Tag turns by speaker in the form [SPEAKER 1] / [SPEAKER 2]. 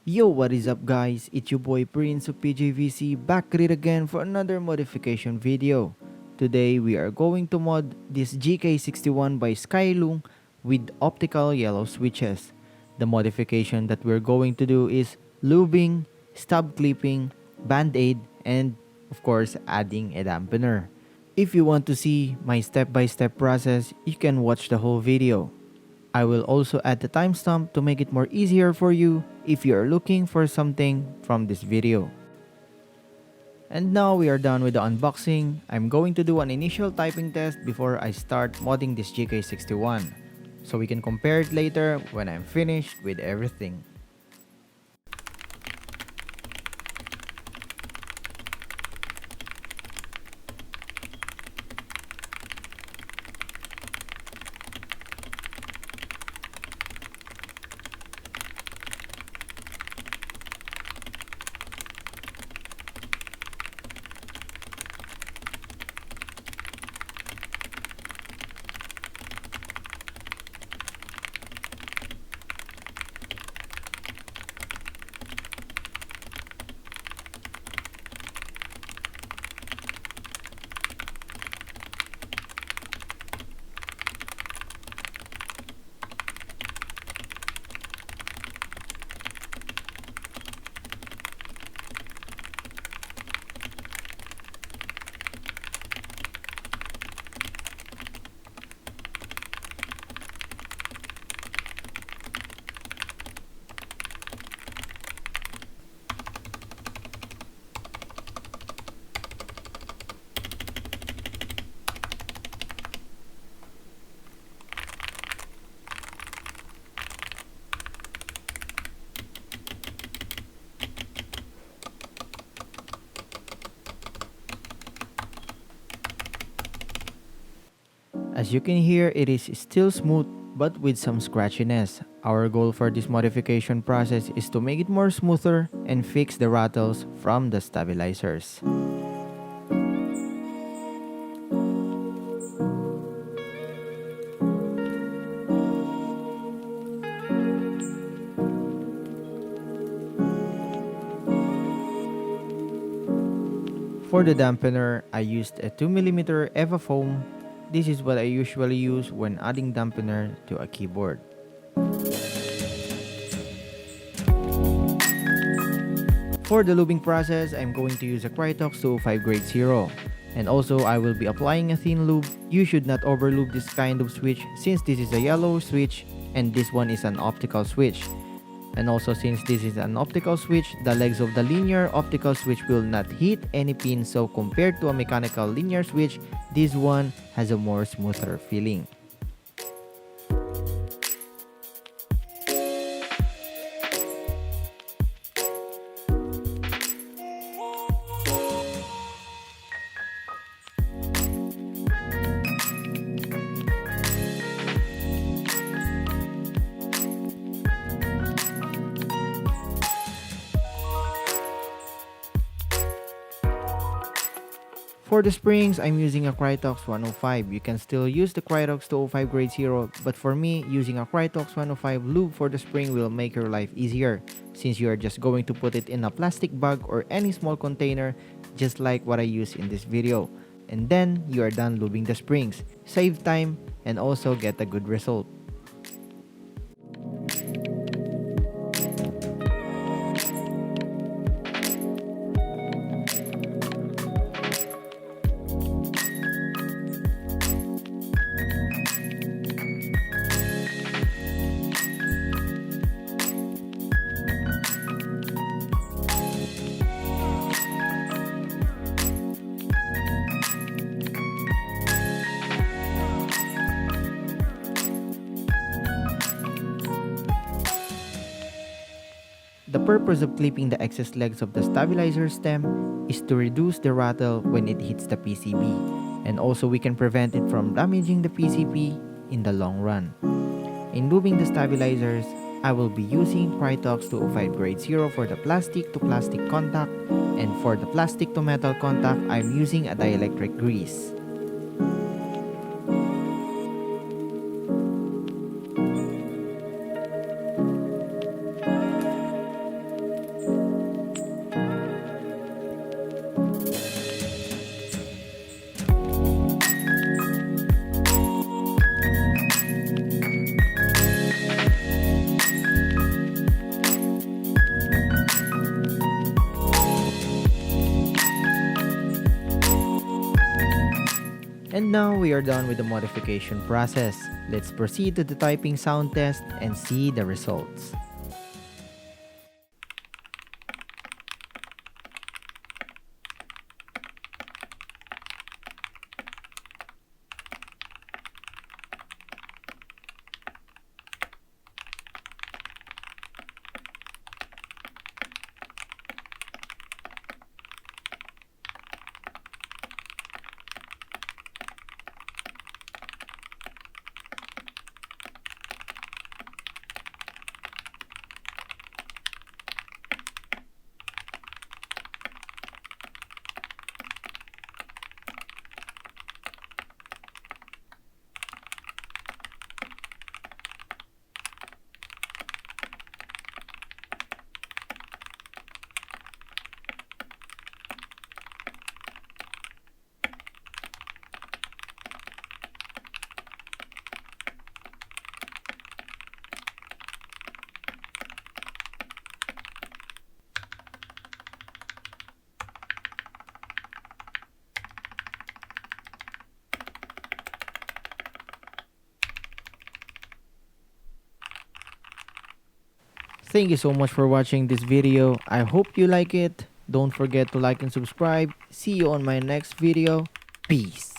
[SPEAKER 1] Yo, what is up guys? It's your boy Prince of PJVC back at it again for another modification video. Today we are going to mod this GK61 by Skylung with optical yellow switches. The modification that we're going to do is lubing, stub clipping, band-aid, and of course adding a dampener. If you want to see my step-by-step process, you can watch the whole video. I will also add the timestamp to make it more easier for you if you are looking for something from this video. And now we are done with the unboxing. I'm going to do an initial typing test before I start modding this GK61, so we can compare it later when I'm finished with everything. As you can hear, it is still smooth but with some scratchiness. Our goal for this modification process is to make it more smoother and fix the rattles from the stabilizers. For the dampener, I used a 2mm EVA foam. This is what I usually use when adding dampener to a keyboard. For the lubing process, I'm going to use a Krytox 205 grade 0. And also, I will be applying a thin lube. You should not overlube this kind of switch since this is a yellow switch and this one is an optical switch. And also, since this is an optical switch, the legs of the linear optical switch will not hit any pin, so compared to a mechanical linear switch, this one has a more smoother feeling. For the springs, I'm using a Krytox 105. You can still use the Krytox 205 grade 0, but for me, using a Krytox 105 lube for the spring will make your life easier, since you are just going to put it in a plastic bag or any small container, just like what I use in this video. And then, you are done lubing the springs. Save time and also get a good result. The purpose of clipping the excess legs of the stabilizer stem is to reduce the rattle when it hits the PCB, and also we can prevent it from damaging the PCB in the long run. In lubing the stabilizers, I will be using Krytox 205 grade 0 for the plastic to plastic contact, and for the plastic to metal contact, I'm using a dielectric grease. And now we are done with the modification process. Let's proceed to the typing sound test and see the results. Thank you so much for watching this video. I hope you like it. Don't forget to like and subscribe. See you on my next video. Peace.